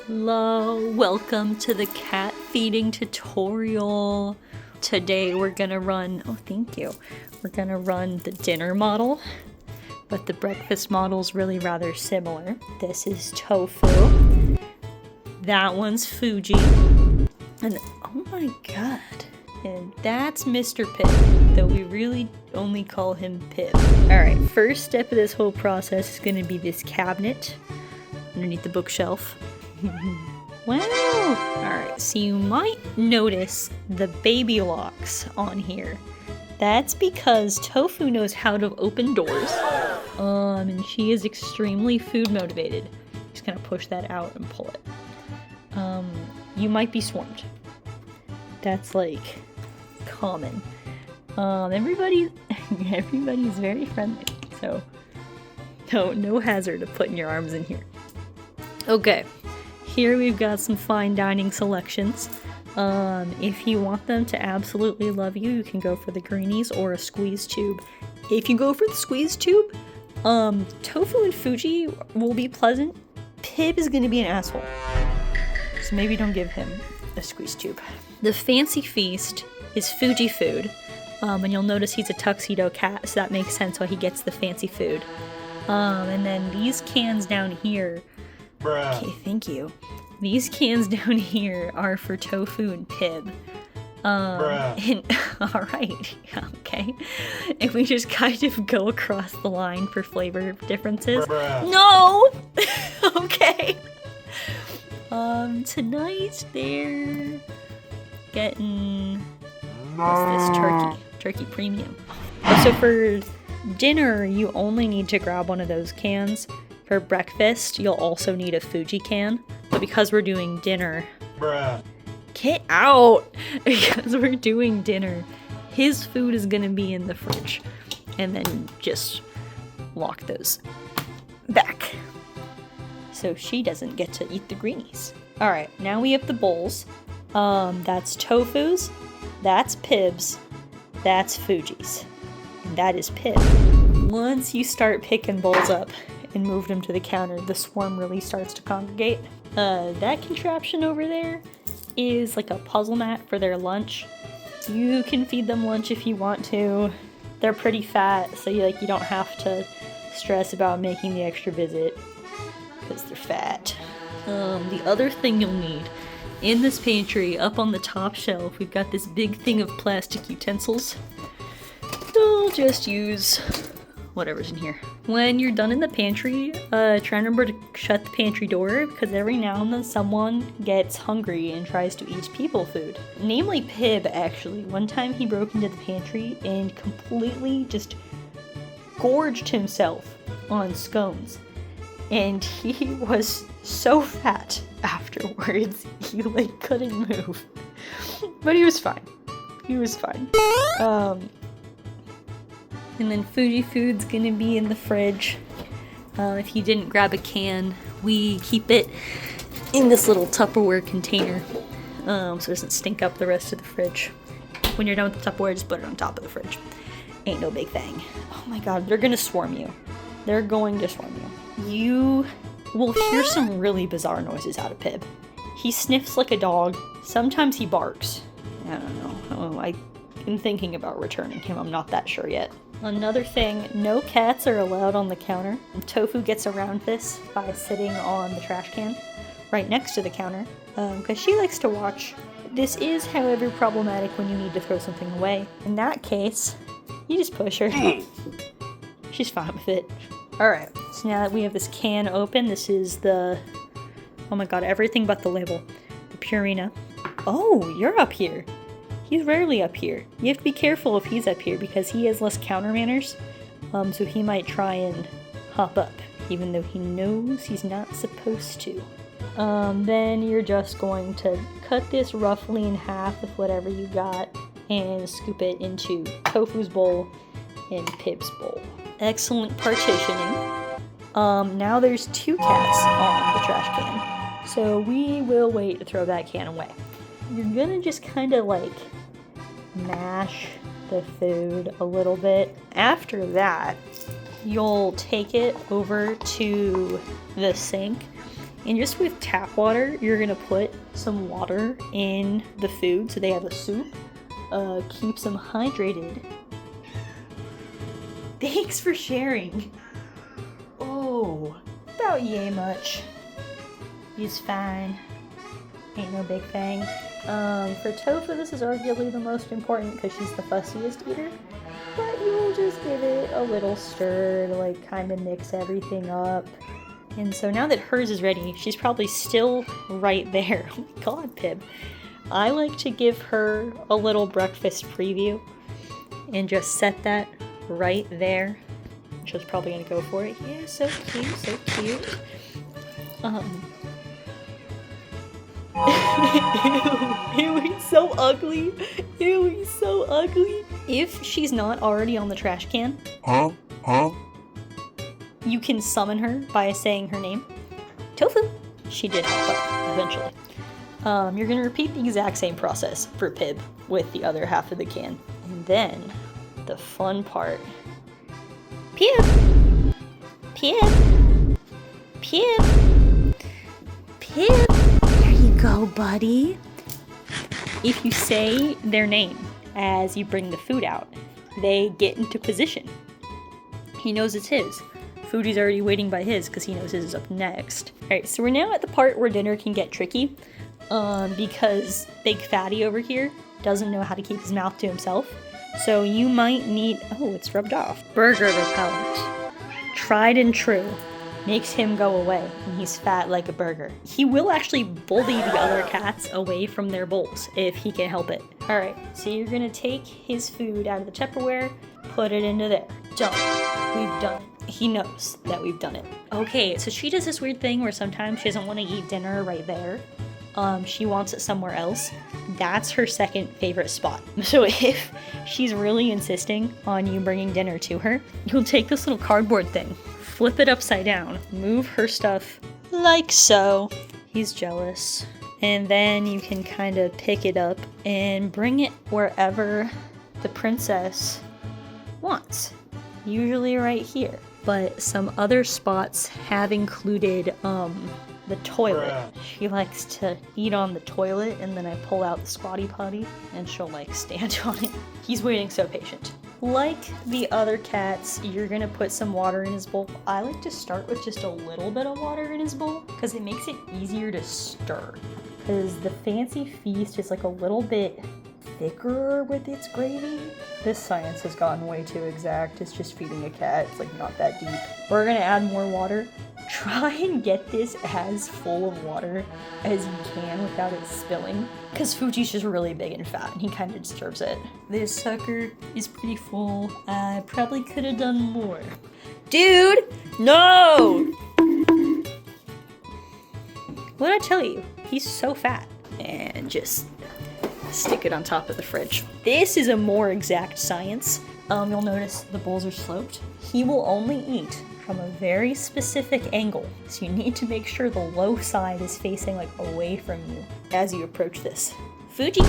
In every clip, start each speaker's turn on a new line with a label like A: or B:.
A: Hello, welcome to the cat feeding tutorial. Today we're gonna run, we're gonna run the dinner model, but the breakfast model is really rather similar. This is Tofu, that one's Fuji, and oh my god, and that's Mr. Pibb, though we really only call him Pibb. Alright, first step of this whole process is gonna be this cabinet underneath the bookshelf. Wow! Alright, so you might notice the baby locks on here. That's because Tofu knows how to open doors. And she is extremely food motivated. Just gonna push that out and pull it. You might be swarmed. That's like common. Everybody's very friendly, so no hazard of putting your arms in here. Okay. Here we've got some fine dining selections. If you want them to absolutely love you, you can go for the greenies or a squeeze tube. If you go for the squeeze tube, Tofu and Fuji will be pleasant. Pibb is gonna be an asshole. So maybe don't give him a squeeze tube. The fancy feast is Fuji food. And you'll notice he's a tuxedo cat, so that makes sense why he gets the fancy food. And then these cans down here.
B: Bruh.
A: Okay, thank you. These cans down here are for Tofu and Pibb. Alright, okay. And we just kind of go across the line for flavor differences.
B: Bruh.
A: No! Okay. Tonight they're getting, what's this, turkey premium. So for dinner, you only need to grab one of those cans. For breakfast, you'll also need a Fuji can, but because we're doing dinner,
B: Bruh.
A: Get out! Because we're doing dinner, his food is gonna be in the fridge, and then just lock those back, so she doesn't get to eat the greenies. Alright, now we have the bowls. That's Tofu's, that's Pibb's, that's Fuji's, and that is Pibb. Once you start picking bowls up and move them to the counter, the swarm really starts to congregate. That contraption over there is like a puzzle mat for their lunch. You can feed them lunch if you want to. They're pretty fat, so you don't have to stress about making the extra visit because they're fat. The other thing you'll need in this pantry, up on the top shelf, we've got this big thing of plastic utensils. You'll just use whatever's in here. When you're done in the pantry, try and remember to shut the pantry door, because every now and then someone gets hungry and tries to eat people food. Namely Pibb, actually. One time he broke into the pantry and completely just gorged himself on scones. And he was so fat afterwards, he couldn't move. But he was fine. He was fine. And then Fuji food's gonna be in the fridge. If you didn't grab a can, we keep it in this little Tupperware container, so it doesn't stink up the rest of the fridge. When you're done with the Tupperware, just put it on top of the fridge. Ain't no big thing. Oh my god, they're gonna swarm you. They're going to swarm you. You will hear some really bizarre noises out of Pibb. He sniffs like a dog. Sometimes he barks. I don't know. I'm thinking about returning him. I'm not that sure yet. Another thing, no cats are allowed on the counter. Tofu gets around this by sitting on the trash can right next to the counter, because she likes to watch. This is, however, problematic when you need to throw something away. In that case, you just push her. She's fine with it. Alright, so now that we have this can open, this is the, oh my god, everything but the label. The Purina. Oh, you're up here. He's rarely up here. You have to be careful if he's up here because he has less counter manners, so he might try and hop up, even though he knows he's not supposed to. Then you're just going to cut this roughly in half with whatever you got and scoop it into Tofu's bowl and Pibb's bowl. Excellent partitioning. Now there's 2 cats on the trash can, so we will wait to throw that can away. You're gonna just kind of mash the food a little bit. After that, you'll take it over to the sink And just with tap water, you're gonna put some water in the food so they have a soup. Keeps them hydrated. Thanks for sharing. Oh, about yay much. He's fine. Ain't no big thing. For Tofu, this is arguably the most important because she's the fussiest eater. But you'll just give it a little stir to like kind of mix everything up. And so now that hers is ready, she's probably still right there. Oh my god, Pib. I like to give her a little breakfast preview and just set that right there. She's probably gonna go for it. Yeah, so cute, so cute. Ew, he's so ugly. Ew, he's so ugly. If she's not already on the trash can, you can summon her by saying her name. Tofu. She did help up eventually. You're gonna repeat the exact same process for Pib with the other half of the can. And then, the fun part. Pib! Pib! Pib! Pib! There you go, buddy. If you say their name as you bring the food out, they get into position. He knows it's his. Fuji's already waiting by his because he knows his is up next. Alright, so we're now at the part where dinner can get tricky. Because Big Fatty over here doesn't know how to keep his mouth to himself. So you might need... Oh, it's rubbed off. Burger repellent. Tried and true. Makes him go away when he's fat like a burger. He will actually bully the other cats away from their bowls if he can help it. Alright, so you're gonna take his food out of the Tupperware, put it into there. Done. We've done it. He knows that we've done it. Okay, so she does this weird thing where sometimes she doesn't want to eat dinner right there. She wants it somewhere else. That's her second favorite spot. So if she's really insisting on you bringing dinner to her, you'll take this little cardboard thing, flip it upside down, move her stuff like so. He's jealous. And then you can kind of pick it up and bring it wherever the princess wants. Usually right here. But some other spots have included, the toilet. She likes to eat on the toilet, and then I pull out the squatty potty and she'll like stand on it. He's waiting so patient. Like the other cats, you're gonna put some water in his bowl. I like to start with just a little bit of water in his bowl because it makes it easier to stir. Because the fancy feast is like a little bit thicker with its gravy. This science has gotten way too exact. It's just feeding a cat. It's like not that deep. We're gonna add more water. Try and get this as full of water as you can without it spilling. Because Fuji's just really big and fat and he kind of deserves it. This sucker is pretty full. I probably could have done more. Dude! No! What'd I tell you? He's so fat. And just stick it on top of the fridge. This is a more exact science. You'll notice the bowls are sloped. He will only eat from a very specific angle. So you need to make sure the low side is facing like away from you as you approach this. Fuji!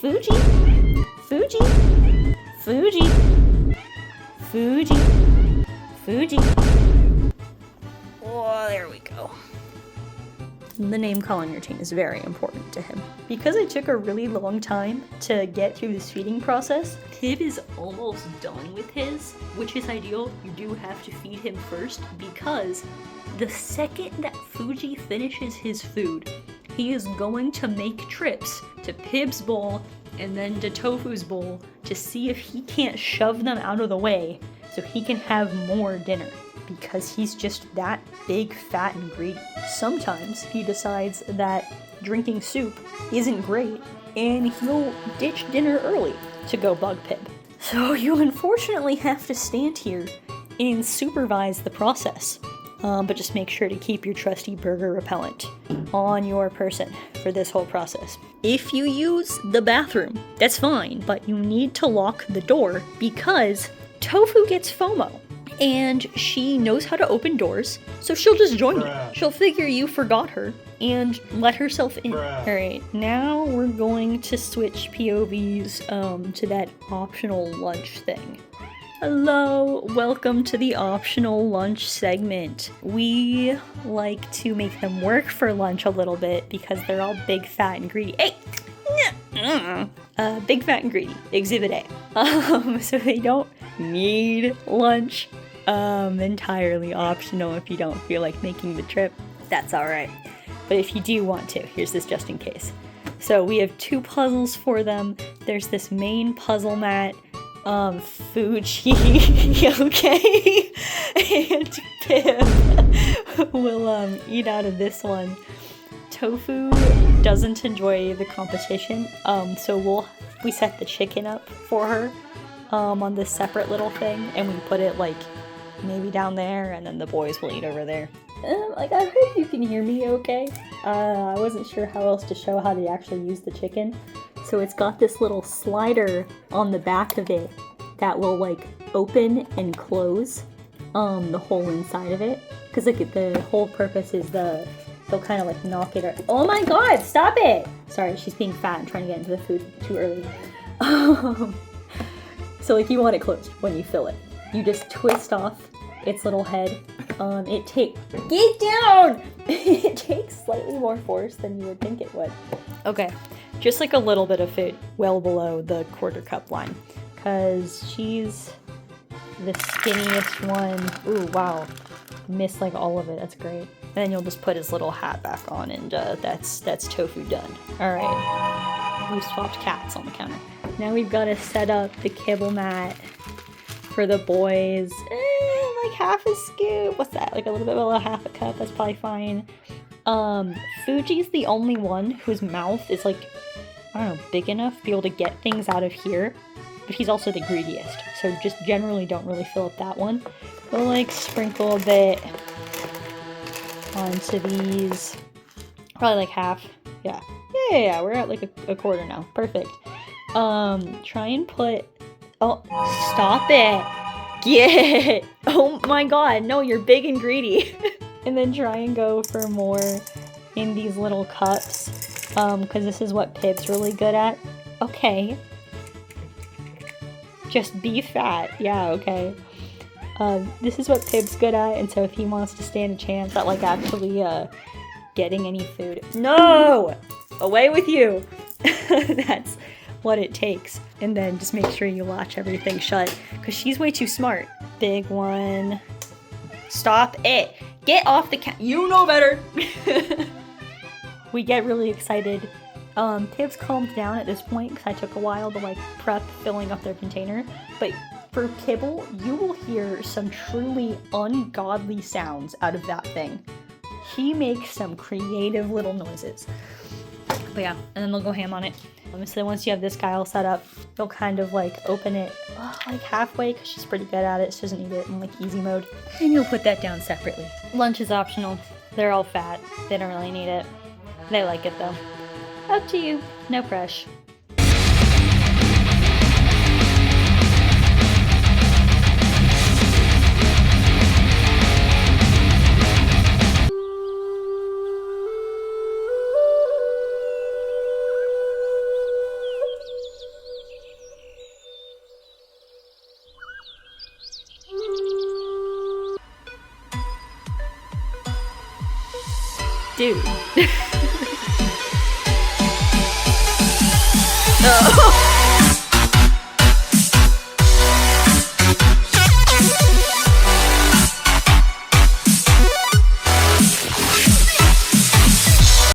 A: Fuji! Fuji! Fuji! Fuji! Fuji! Oh, there we go. The name calling routine is very important to him. Because it took a really long time to get through this feeding process, Pib is almost done with his, which is ideal. You do have to feed him first because the second that Fuji finishes his food, he is going to make trips to Pib's bowl and then to Tofu's bowl to see if he can't shove them out of the way so he can have more dinner. Because he's just that big, fat, and greedy. Sometimes he decides that drinking soup isn't great, and he'll ditch dinner early to go bug Pib. So you unfortunately have to stand here and supervise the process. But just make sure to keep your trusty burger repellent on your person for this whole process. If you use the bathroom, that's fine, but you need to lock the door because Tofu gets FOMO. And she knows how to open doors, so she'll just join you. She'll figure you forgot her and let herself in. Alright, now we're going to switch POVs to that optional lunch thing. Hello, welcome to the optional lunch segment. We like to make them work for lunch a little bit because they're all big, fat, and greedy. Hey! Big, fat, and greedy. Exhibit A. So they don't need lunch. Entirely optional if you don't feel like making the trip. That's alright. But if you do want to, here's this just in case. So we have 2 puzzles for them. There's this main puzzle mat. Fuji, okay? And Pip will, eat out of this one. Tofu doesn't enjoy the competition, so we set the chicken up for her, on this separate little thing, and we put it, like, maybe down there, and then the boys will eat over there. I hope you can hear me okay. I wasn't sure how else to show how to actually use the chicken. So it's got this little slider on the back of it that will like open and close the hole inside of it. Because like the whole purpose is they'll kind of like knock it. Oh my god, stop it! Sorry, she's being fat and trying to get into the food too early. So like you want it closed when you fill it. You just twist off its little head. Get down! It takes slightly more force than you would think it would. Okay, just like a little bit of food, well below the quarter cup line, because she's the skinniest one. Ooh, wow, missed like all of it. That's great. And then you'll just put his little hat back on, and that's Tofu done. All right, we swapped cats on the counter. Now we've got to set up the kibble mat for the boys. Like half a scoop. What's that? Like a little bit below half a cup. That's probably fine. Fuji's the only one whose mouth is like, I don't know, big enough to be able to get things out of here. But he's also the greediest. So just generally don't really fill up that one. We'll like sprinkle a bit onto these. Probably like half. Yeah. Yeah. We're at like a quarter now. Perfect. Try and put... Oh, stop it! Get! Oh my god, no, you're big and greedy. And then try and go for more in these little cups, because this is what Pip's really good at. Okay. Just be fat. Yeah, okay. This is what Pip's good at, and so if he wants to stand a chance at, like, actually, getting any food... No! Away with you! That's what it takes. And then just make sure you latch everything shut, because she's way too smart. Big one. Stop it! Get off the You know better! We get really excited. Pip's calmed down at this point, because I took a while to, like, prep filling up their container. But for Kibble, you will hear some truly ungodly sounds out of that thing. He makes some creative little noises. But yeah, and then they'll go ham on it. So then once you have this guy all set up, you'll kind of like open it like halfway, because she's pretty good at it. She doesn't need it in like easy mode. And you'll put that down separately. Lunch is optional. They're all fat. They don't really need it. They like it though. Up to you. No pressure. Dude. Oh.